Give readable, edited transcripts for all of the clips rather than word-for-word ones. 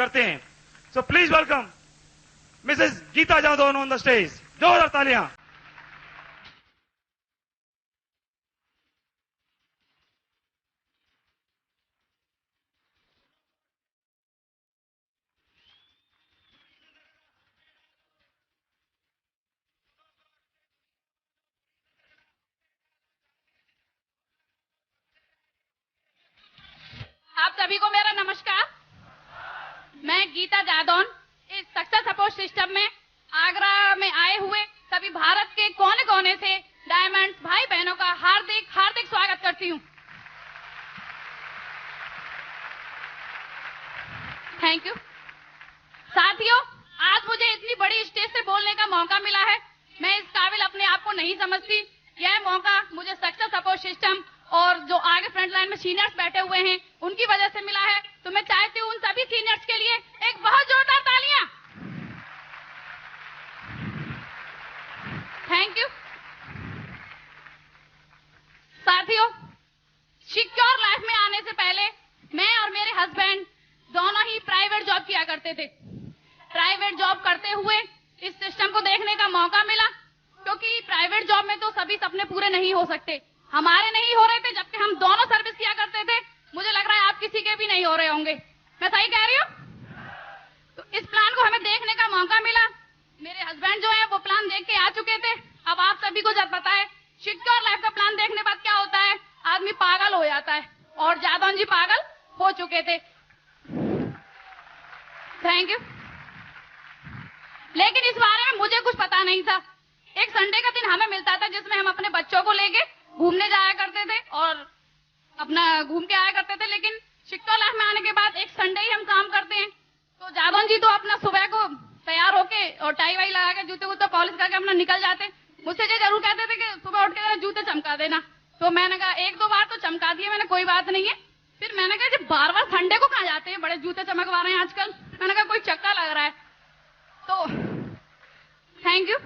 करते हैं। So please welcome Mrs Geeta Jadhav on the stage. जोरदार तालियां। आप सभी को मेरा नमस्कार। मैं गीता जादौन इस सक्सेस सपोर्ट सिस्टम में आगरा में आए हुए सभी भारत के कोने कोने से डायमंड्स भाई बहनों का हार्दिक हार्दिक स्वागत करती हूं। Thank you. साथियों, आज मुझे इतनी बड़ी स्टेज से बोलने का मौका मिला है। मैं इस काबिल अपने आप को नहीं समझती। यह मौका मुझे सक्सेस सपोर्ट सिस्टम और जो आगे फ्रंट लाइन में सीनियर्स बैठे हुए हैं उनकी वजह से मिला है। तो मैं चाहती हूँ उन सभी सीनियर्स के लिए एक बहुत जोरदार तालियां। Thank you. साथियों, सिक्योर लाइफ में आने से पहले मैं और मेरे हस्बैंड दोनों ही प्राइवेट जॉब किया करते थे। प्राइवेट जॉब करते हुए इस सिस्टम को देखने का मौका मिला, क्योंकि प्राइवेट जॉब में तो सभी सपने पूरे नहीं हो सकते। हमारे नहीं हो रहे थे, जबकि हम दोनों सर्विस किया करते थे। मुझे लग रहा है आप किसी के भी नहीं हो रहे होंगे। मैं सही कह रही हूँ? तो इस प्लान को हमें देखने का मौका मिला। मेरे हस्बैंड जो है वो प्लान देख के आ चुके थे। अब आप सभी को जब पता है सिक्योर लाइफ का प्लान देखने बाद क्या होता है, आदमी पागल हो जाता है, और जादौन जी पागल हो चुके थे। Thank you. लेकिन इस बारे में मुझे कुछ पता नहीं था। एक संडे का दिन हमें मिलता था जिसमें हम अपने बच्चों को लेके घूमने जाया करते थे और अपना घूम के आया करते थे। लेकिन सिक्योर लाइफ में आने के बाद एक संडे ही हम काम करते हैं। तो जादौन जी तो अपना सुबह को तैयार होके और टाई वाई लगा के जूते वूते पॉलिश करके अपना निकल जाते। मुझसे ये जरूर कहते थे कि सुबह उठ के जूते चमका देना। तो मैंने कहा एक दो बार तो चमका दिए मैंने, कोई बात नहीं है। फिर मैंने कहा जी बार बार संडे को कहाँ जाते हैं, बड़े जूते चमकवा रहे हैं आजकल। मैंने कहा कोई चक्का लग रहा है। तो थैंक यू।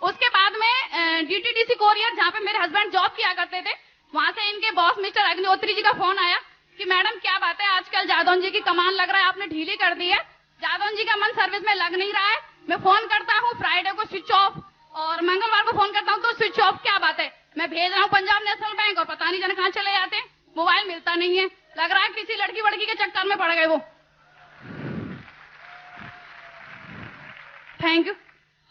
उसके बाद में डीटीडीसी कोरियर, जहाँ पे मेरे हस्बैंड जॉब किया करते थे, वहां से इनके बॉस मिस्टर अग्निहोत्री जी का फोन आया कि मैडम क्या बात है, आजकल जादौन जी की कमान लग रहा है आपने ढीली कर दी है, जादौन जी का मन सर्विस में लग नहीं रहा है। मैं फोन करता हूँ फ्राइडे को स्विच ऑफ और मंगलवार को फोन करता हूँ तो स्विच ऑफ। क्या बात है, मैं भेज रहा हूँ पंजाब नेशनल बैंक और पता नहीं जाने कहाँ चले जाते हैं, मोबाइल मिलता नहीं है। लग रहा है किसी लड़की वड़की के चक्कर में पड़ गए वो। Thank you.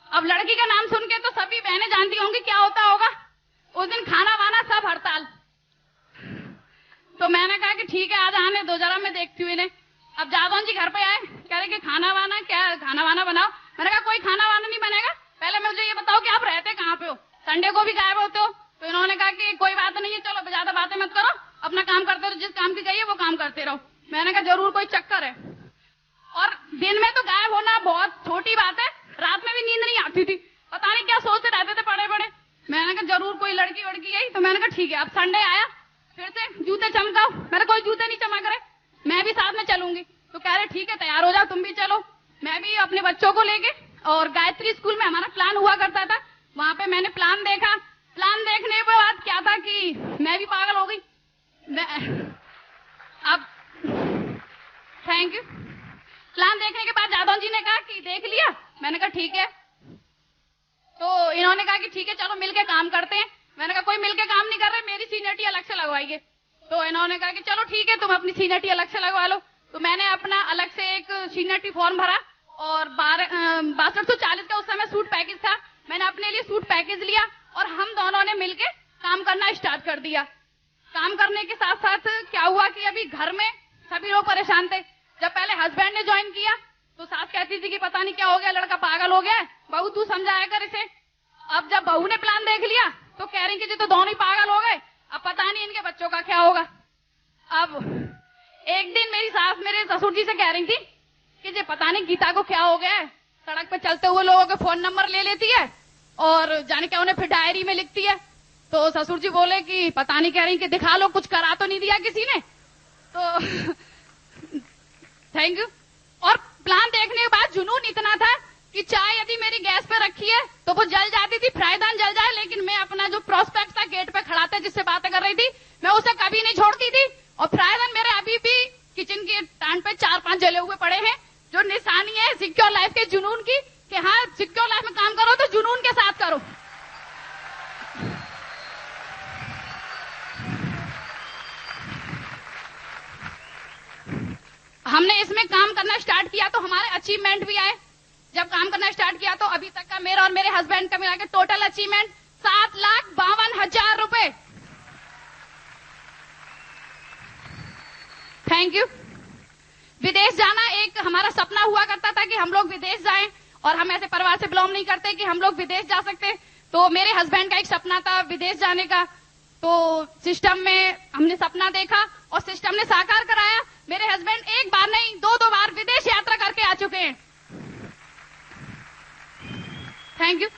अब लड़की का नाम सुन के तो सभी बहनें जानती होंगी क्या होता होगा। उस दिन खाना वाना सब हड़ताल। तो मैंने कहा कि ठीक है आज आने दो, जरा मैं देखती हूँ इन्हें। अब जादौन जी घर पे आए, कह रहे कि खाना वाना क्या, खाना वाना बनाओ। मैंने कहा कोई खाना वाना नहीं बनेगा, पहले मुझे ये बताओ कि आप रहते कहाँ पे हो, संडे को भी गायब होते हो। तो इन्होंने कहा कि कोई बात नहीं है, चलो ज्यादा बातें मत करो, अपना काम करते रहो, जिस काम की चाहिए वो काम करते रहो। मैंने कहा जरूर कोई चक्कर है। और दिन में तो गायब होना बहुत छोटी बात है, रात में भी नींद नहीं आती थी, पता नहीं क्या सोचते रहते थे पड़े पड़े। मैंने कहा जरूर कोई लड़की वड़की गई। तो मैंने कहा ठीक है। अब संडे आया, फिर से जूते चमकाओ। मेरे कोई जूते नहीं चमक रहे, मैं भी साथ में चलूंगी। तो कह रहे ठीक है तैयार हो जाओ, तुम भी चलो। मैं भी अपने बच्चों को लेके, और गायत्री स्कूल में हमारा प्लान हुआ करता था, वहां पे मैंने प्लान देखा। प्लान देखने के बाद क्या था कि मैं भी पागल हो गई। अब थैंक यू। प्लान देखने के बाद जादौन जी ने कहा कि देख लिया। मैंने कहा ठीक है। तो इन्होंने कहा कि ठीक है चलो मिलके काम करते हैं। मैंने कहा कोई मिलके काम नहीं कर रहे, मेरी सीनियरिटी अलग से लगवाइए। तो इन्होंने कहा कि चलो ठीक है तुम अपनी सीनियरिटी अलग से लगवा लो। तो मैंने अपना अलग से एक सीनियरिटी फॉर्म भरा और 6240 का उस समय सूट पैकेज था। मैंने अपने लिए सूट पैकेज लिया और हम दोनों ने मिलके काम करना स्टार्ट कर दिया। काम करने के साथ साथ क्या हुआ कि अभी घर में सभी लोग परेशान थे। जब पहले हस्बैंड ने ज्वाइन किया तो सास कहती थी कि पता नहीं क्या हो गया, लड़का पागल हो गया है, बहू तू समझाया कर इसे। अब जब बहू ने प्लान देख लिया तो कह रही कि जी तो दोनों ही पागल हो गए, अब पता नहीं इनके बच्चों का क्या होगा। अब एक दिन मेरी सास मेरे ससुर जी से कह रही थी कि जी पता नहीं गीता को क्या हो गया है, सड़क पे चलते हुए लोगों के फोन नंबर ले लेती है और जाने क्या उन्हें फिर डायरी में लिखती है। तो ससुर जी बोले कि पता नहीं, कह रही कि दिखा लो कुछ करा तो नहीं दिया किसी ने। तो थैंक यू। और प्लान देखने के बाद जुनून इतना था कि चाय यदि मेरी गैस पे रखी है तो वो जल जाती थी, फ्राइदान जल जाए, लेकिन मैं अपना जो प्रोस्पेक्ट था गेट पे खड़ा था जिससे बातें कर रही थी मैं उसे कभी नहीं छोड़ती थी। और फ्राइदान मेरे अभी भी किचन के टांड पे 4-5 जले हुए पड़े हैं सिक्योर लाइफ के जुनून की कि हाँ सिक्योर लाइफ में काम करो तो जुनून के साथ करो। हमने इसमें काम करना स्टार्ट किया तो हमारे अचीवमेंट भी आए। जब काम करना स्टार्ट किया तो अभी तक का मेरा और मेरे हस्बैंड का मिला के टोटल अचीवमेंट 7,52,000 रुपए। Thank you. विदेश जाना एक हमारा सपना हुआ करता था कि हम लोग विदेश जाएं, और हम ऐसे परिवार से बिलोंग नहीं करते कि हम लोग विदेश जा सकते। तो मेरे हस्बैंड का एक सपना था विदेश जाने का, तो सिस्टम में हमने सपना देखा और सिस्टम ने साकार कराया। मेरे हस्बैंड एक बार नहीं 2 बार विदेश यात्रा करके आ चुके हैं। Thank you.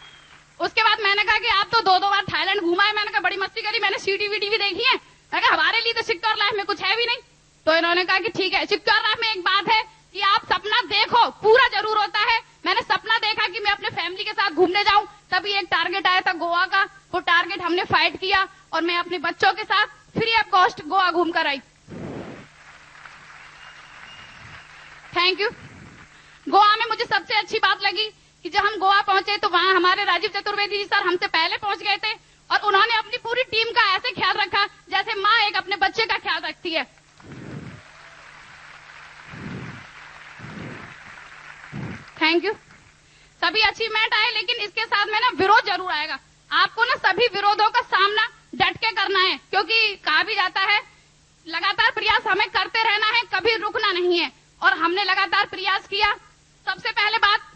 उसके बाद मैंने कहा कि आप तो 2 बार थाईलैंड घुमा है। मैंने कहा बड़ी मस्ती करी, मैंने सीडी वीडी भी देखी है। मैंने कहा हमारे लिए तो सिक्योर लाइफ में कुछ है भी नहीं। तो इन्होंने कहा कि ठीक है, सिक्योर लाइफ में एक बात है कि आप सपना देखो, पूरा जरूर होता है। मैंने सपना देखा कि मैं अपने फैमिली के साथ घूमने जाऊं, तभी एक टारगेट आया था गोवा का। वो टारगेट हमने फाइट किया और मैं अपने बच्चों के साथ फ्री ऑफ कॉस्ट गोवा घूम कर आई। Thank you. गोवा में मुझे सबसे अच्छी बात लगी कि जब हम गोवा पहुंचे तो वहां हमारे राजीव चतुर्वेदी जी सर हमसे पहले पहुंच गए थे, और उन्होंने अपनी पूरी टीम का ऐसे ख्याल रखा जैसे माँ एक अपने बच्चे का ख्याल रखती है। Thank you. सभी अचीवमेंट आए, लेकिन इसके साथ में ना विरोध जरूर आएगा। आपको ना सभी विरोधों का सामना डट के करना है, क्योंकि कहा भी जाता है लगातार प्रयास हमें करते रहना है, कभी रुकना नहीं है। और हमने लगातार प्रयास किया। सबसे पहले बात